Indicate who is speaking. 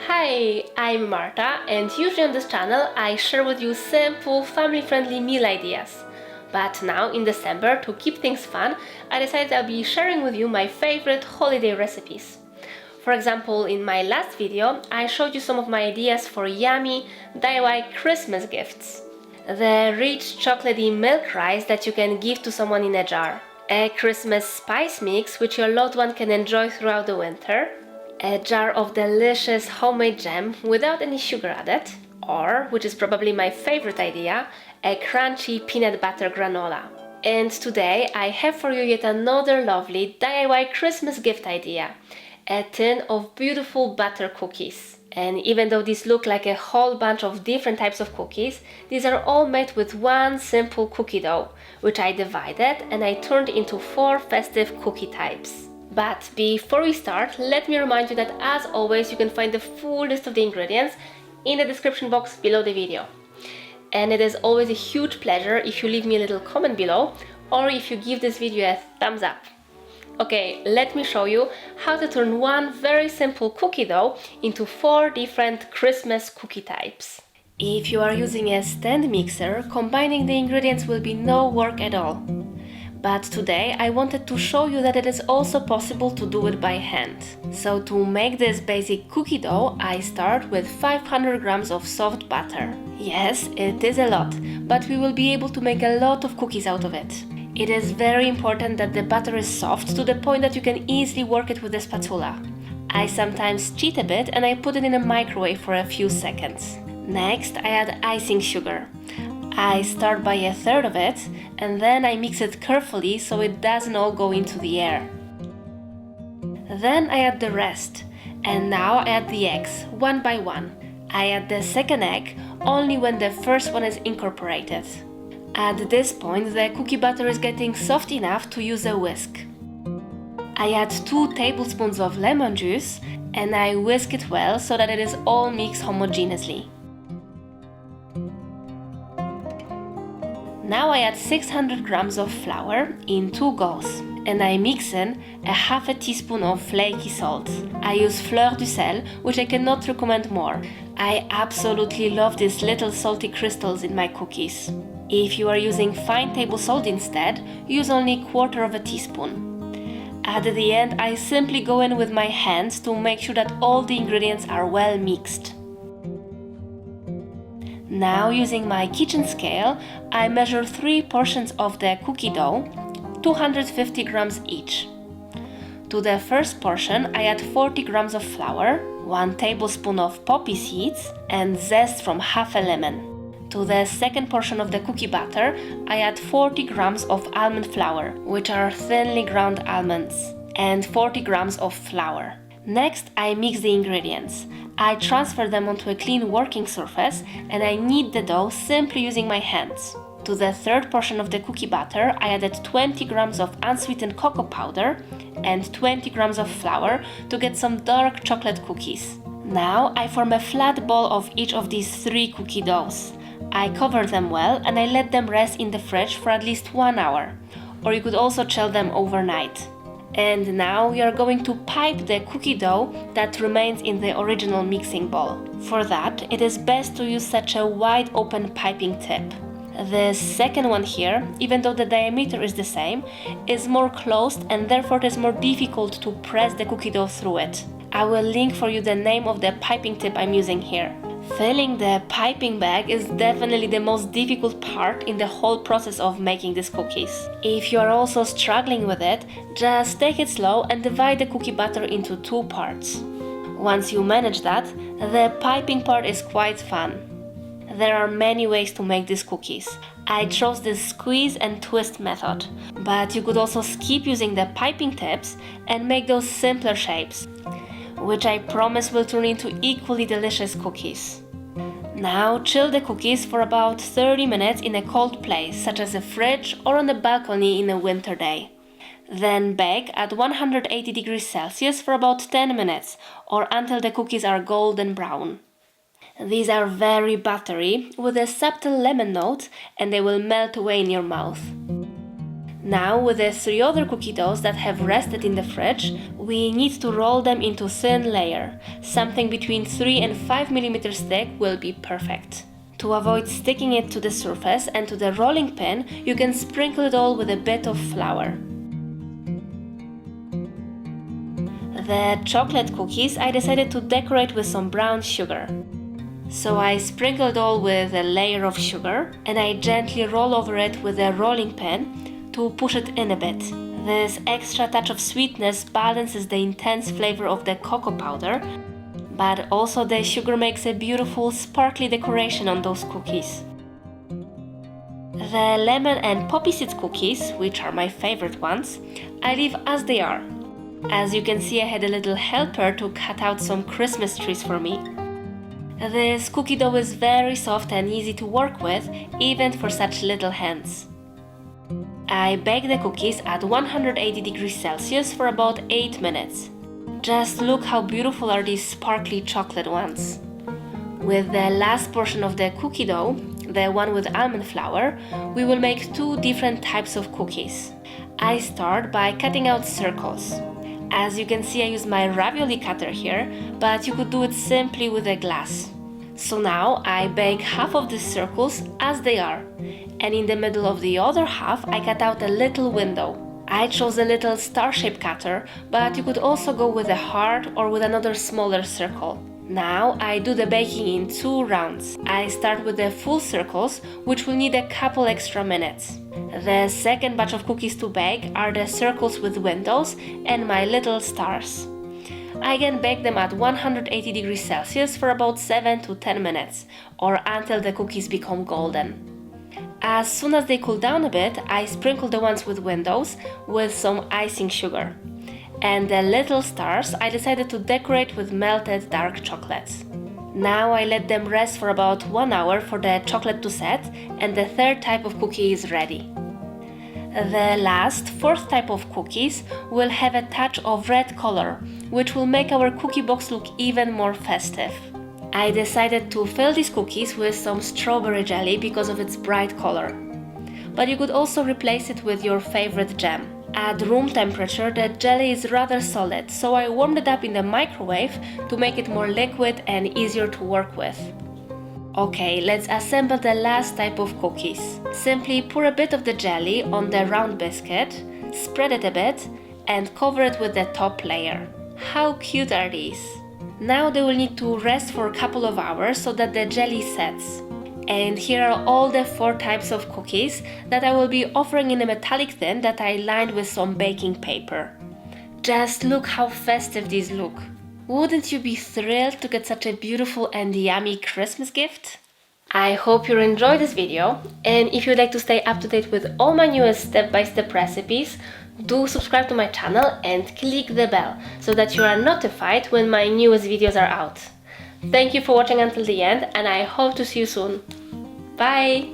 Speaker 1: Hi, I'm Marta, and usually on this channel I share with you simple, family-friendly meal ideas. But now, in December, to keep things fun, I decided I'll be sharing with you my favorite holiday recipes. For example, in my last video, I showed you some of my ideas for yummy DIY Christmas gifts. The rich chocolatey milk rice that you can give to someone in a jar. A Christmas spice mix which your loved one can enjoy throughout the winter. A jar of delicious homemade jam without any sugar added, or, which is probably my favorite idea, a crunchy peanut butter granola. And today I have for you yet another lovely DIY Christmas gift idea, a tin of beautiful butter cookies. And even though these look like a whole bunch of different types of cookies, these are all made with one simple cookie dough, which I divided and I turned into 4 festive cookie types. But before we start, let me remind you that as always you can find the full list of the ingredients in the description box below the video. And it is always a huge pleasure if you leave me a little comment below or if you give this video a thumbs up. Okay, let me show you how to turn one very simple cookie dough into 4 different Christmas cookie types. If you are using a stand mixer, combining the ingredients will be no work at all. But today I wanted to show you that it is also possible to do it by hand. So to make this basic cookie dough, I start with 500 grams of soft butter. Yes, it is a lot, but we will be able to make a lot of cookies out of it. It is very important that the butter is soft to the point that you can easily work it with a spatula. I sometimes cheat a bit and I put it in a microwave for a few seconds. Next, I add icing sugar. I start by 1/3 of it and then I mix it carefully so it doesn't all go into the air. Then I add the rest, and now I add the eggs, one by one. I add the second egg only when the first one is incorporated. At this point the cookie butter is getting soft enough to use a whisk. I add 2 tablespoons of lemon juice and I whisk it well so that it is all mixed homogeneously. Now I add 600 grams of flour in 2 goes and I mix in 1/2 teaspoon of flaky salt. I use fleur du sel, which I cannot recommend more. I absolutely love these little salty crystals in my cookies. If you are using fine table salt instead, use only 1/4 teaspoon. At the end, I simply go in with my hands to make sure that all the ingredients are well mixed. Now, using my kitchen scale, I measure 3 portions of the cookie dough, 250 grams each. To the first portion, I add 40 grams of flour, 1 tablespoon of poppy seeds, and zest from 1/2 lemon. To the second portion of the cookie batter, I add 40 grams of almond flour, which are thinly ground almonds, and 40 grams of flour. Next, I mix the ingredients. I transfer them onto a clean working surface and I knead the dough simply using my hands. To the third portion of the cookie batter, I added 20 grams of unsweetened cocoa powder and 20 grams of flour to get some dark chocolate cookies. Now I form a flat ball of each of these 3 cookie doughs. I cover them well and I let them rest in the fridge for at least 1 hour, or you could also chill them overnight. And now we are going to pipe the cookie dough that remains in the original mixing bowl. For that, it is best to use such a wide open piping tip. The second one here, even though the diameter is the same, is more closed and therefore it is more difficult to press the cookie dough through it. I will link for you the name of the piping tip I'm using here. Filling the piping bag is definitely the most difficult part in the whole process of making these cookies. If you are also struggling with it, just take it slow and divide the cookie batter into 2 parts. Once you manage that, the piping part is quite fun. There are many ways to make these cookies. I chose this squeeze and twist method, but you could also skip using the piping tips and make those simpler shapes, which I promise will turn into equally delicious cookies. Now chill the cookies for about 30 minutes in a cold place, such as a fridge or on the balcony in a winter day. Then bake at 180 degrees Celsius for about 10 minutes, or until the cookies are golden brown. These are very buttery, with a subtle lemon note, and they will melt away in your mouth. Now, with the 3 other cookie doughs that have rested in the fridge, we need to roll them into thin layer. Something between 3 and 5 mm thick will be perfect. To avoid sticking it to the surface and to the rolling pin, you can sprinkle it all with a bit of flour. The chocolate cookies I decided to decorate with some brown sugar. So I sprinkled all with a layer of sugar and I gently roll over it with a rolling pin to push it in a bit. This extra touch of sweetness balances the intense flavor of the cocoa powder, but also the sugar makes a beautiful sparkly decoration on those cookies. The lemon and poppy seeds cookies, which are my favorite ones, I leave as they are. As you can see, I had a little helper to cut out some Christmas trees for me. This cookie dough is very soft and easy to work with, even for such little hands. I bake the cookies at 180 degrees Celsius for about 8 minutes. Just look how beautiful are these sparkly chocolate ones. With the last portion of the cookie dough, the one with almond flour, we will make 2 different types of cookies. I start by cutting out circles. As you can see, I use my ravioli cutter here, but you could do it simply with a glass. So now I bake half of the circles as they are, and in the middle of the other half I cut out a little window. I chose a little star-shaped cutter, but you could also go with a heart or with another smaller circle. Now I do the baking in 2 rounds. I start with the full circles, which will need a couple extra minutes. The second batch of cookies to bake are the circles with windows and my little stars. I can bake them at 180 degrees Celsius for about 7 to 10 minutes, or until the cookies become golden. As soon as they cool down a bit, I sprinkle the ones with windows with some icing sugar. And the little stars I decided to decorate with melted dark chocolates. Now I let them rest for about 1 hour for the chocolate to set, and the third type of cookie is ready. The last, 4th type of cookies will have a touch of red color, which will make our cookie box look even more festive. I decided to fill these cookies with some strawberry jelly because of its bright color. But you could also replace it with your favorite jam. At room temperature, the jelly is rather solid, so I warmed it up in the microwave to make it more liquid and easier to work with. Okay, let's assemble the last type of cookies. Simply pour a bit of the jelly on the round biscuit, spread it a bit, and cover it with the top layer. How cute are these? Now they will need to rest for a couple of hours so that the jelly sets. And here are all the 4 types of cookies that I will be offering in a metallic tin that I lined with some baking paper. Just look how festive these look. Wouldn't you be thrilled to get such a beautiful and yummy Christmas gift? I hope you enjoyed this video, and if you'd like to stay up to date with all my newest step-by-step recipes, do subscribe to my channel and click the bell so that you are notified when my newest videos are out. Thank you for watching until the end, and I hope to see you soon. Bye!